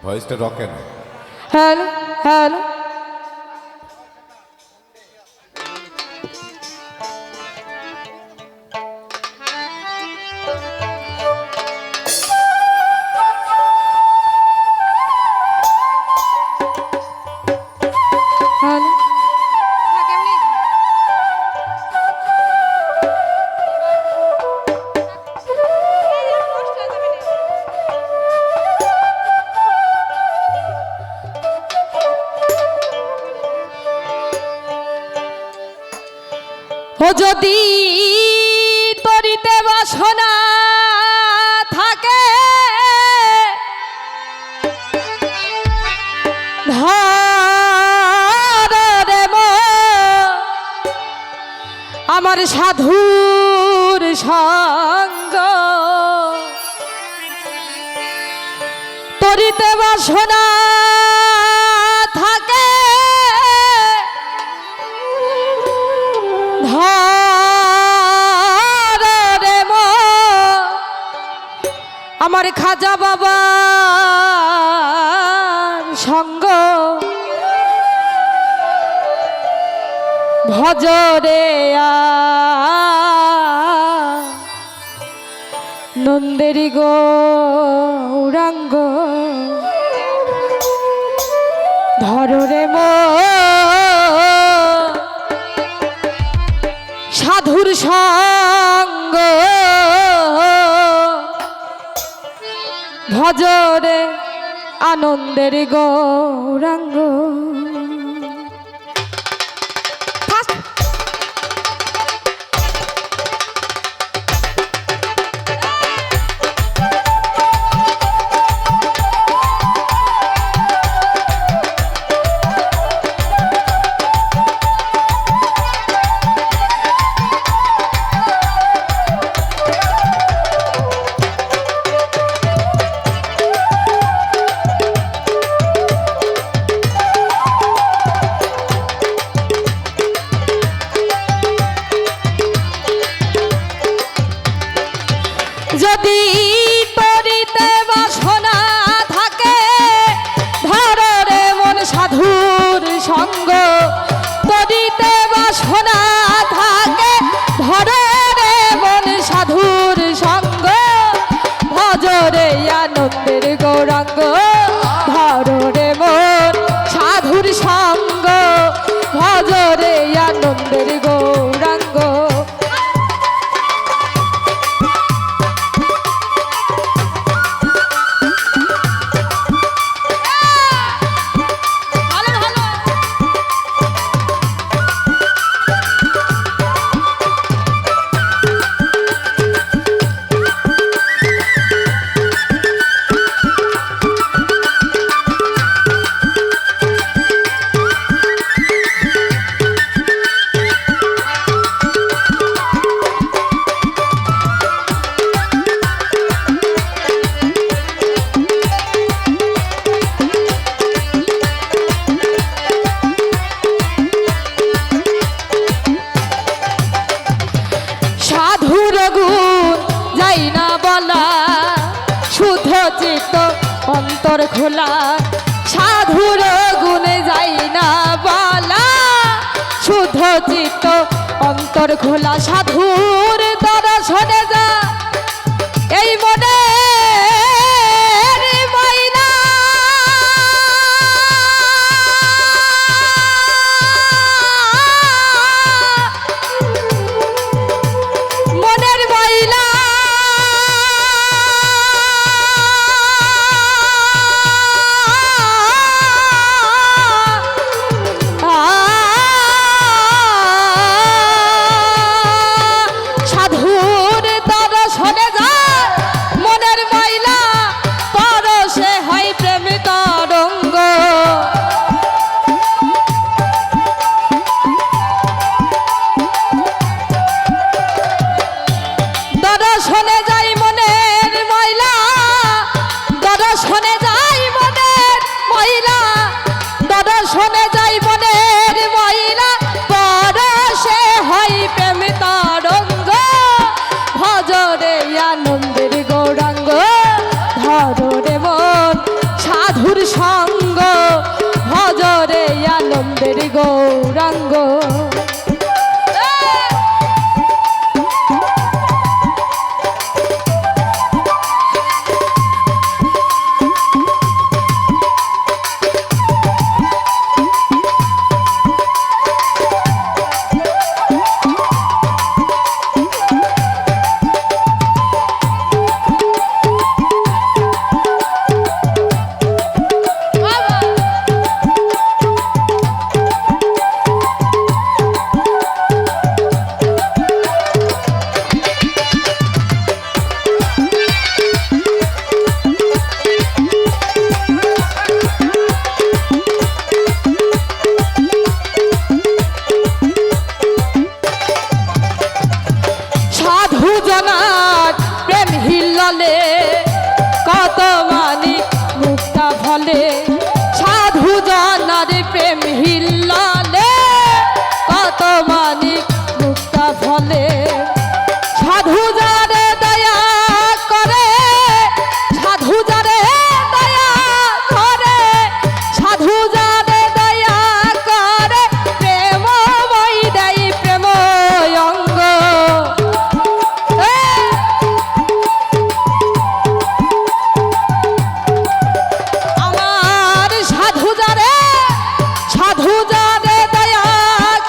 ভয়েসটা রকে না। Hello hello hello ও যদি তরিতে বাসনা থাকে ধরে আমার সাধুর সঙ্গ তরিতে বাসনা থাকে ধরে আমার খাজা বাবার সঙ্গ ভজরে নন্দেরি গৌরাঙ্গ ধরে সাধুর সঙ্গ ভজরে আনন্দের গৌরাঙ্গ যদি তরিতে বাসনা থাকে ধরে মন সাধুর সঙ্গ তরিতে বাসনা থাকে ধরে মন সাধুর সঙ্গ ভজরে আনন্দের গৌরাঙ্গ ধরে মন সাধুর সঙ্গ ভজরে আনন্দের গৌরাঙ্গ অন্তর খোলা সাধুর গুণে যাই না বলা শুদ্ধ চিত্ত অন্তর খোলা সাধুর দর্শনে যা এই মনে সাধুর দর্শনে যা মনের চলে সাধু জনার প্রেম হিল্লালে কত মানিক মুক্তা ফলে সাধু যারে দয়া করে সাধু যারে দয়া করে সাধু যারে দয়া করে প্রেমময় দেয় প্রেম অঙ্গ আমার সাধু যারে দয়া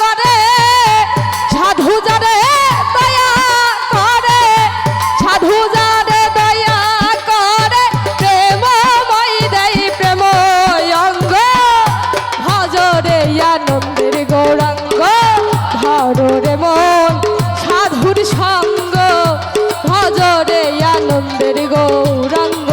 করে সাধু যারে দয়া করে সাধু যারে দয়া করে প্রেমময় দেয় প্রেম অঙ্গ ভজরে আনন্দের গৌরাঙ্গ ধরে মন সাধুর সঙ্গ ভজরে আনন্দের গৌরাঙ্গ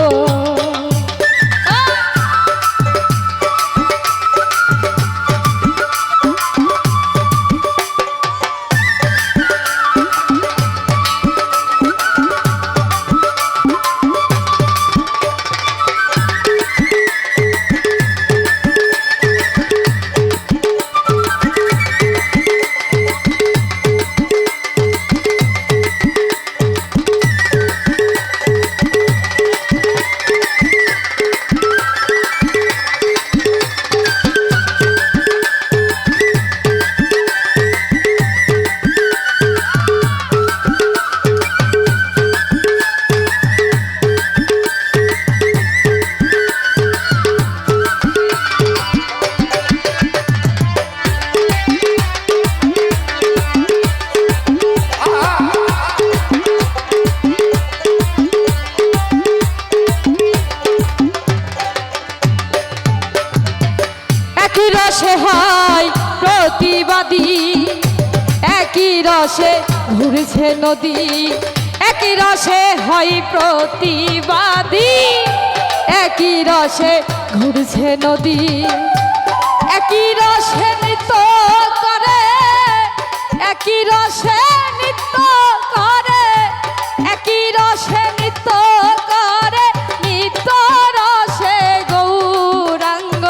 একই রসে হয় প্রতিবাদী একই রসে ঘুরছে নদী একই রসে হয় প্রতিবাদী একই রসে ঘুরছে নদী একই রসে নৃত্য করে একই রসে নৃত্য করে একই রসে নৃত্য করে নিত্য রসে গৌরাঙ্গ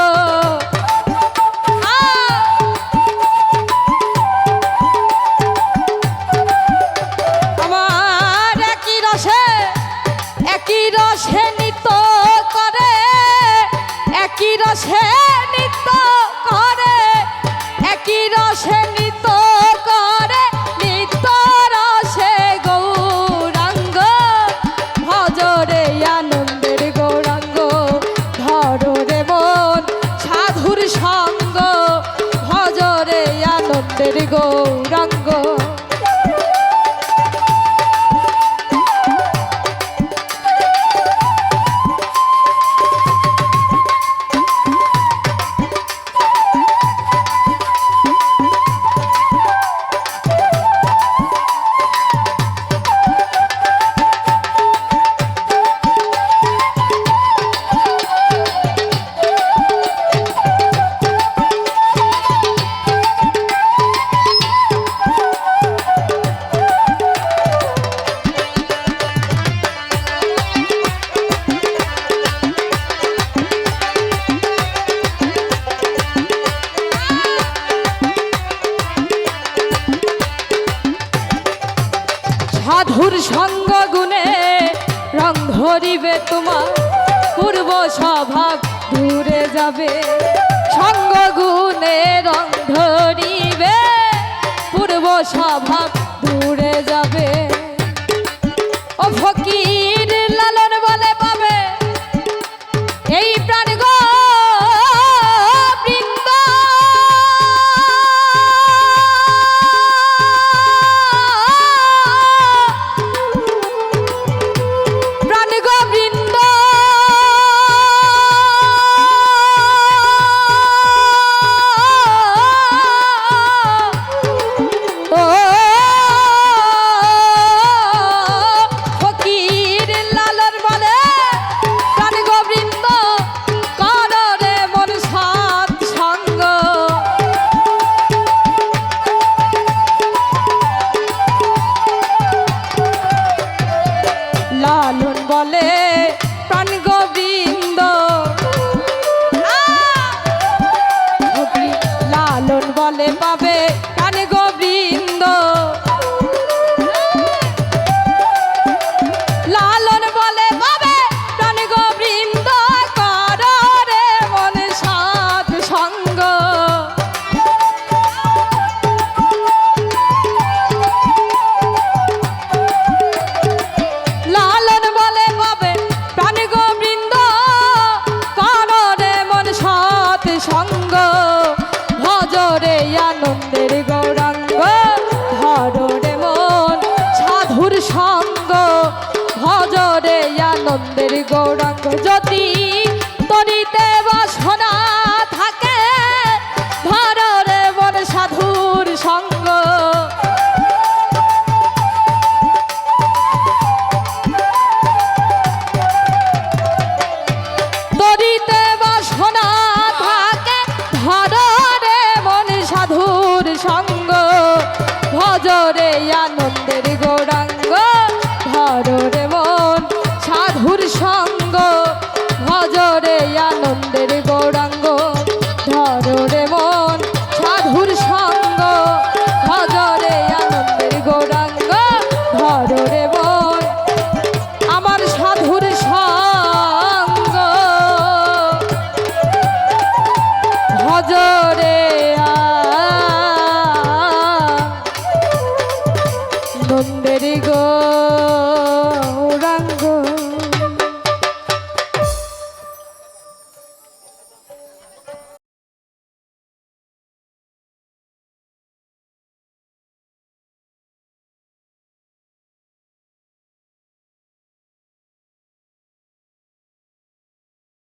আমার একই রসে নৃত্য করে একই রসে নৃত্য করে একই রসে নৃত্য করে নিত্য রসে গৌরাঙ্গ ভজরে আনন্দের গৌরাঙ্গ ধরে মন সাধুর সঙ্গ ভজরে আনন্দের গৌরাঙ্গ সাধুর সঙ্গ গুণে রং ধরিবে তোমার পূর্ব স্বভাব দূরে যাবে সঙ্গ গুণে রং ধরিবে পূর্ব স্বভাব দূরে যাবে ও ফকির লালন বলে পাবে এই প্রাণ গো করিতে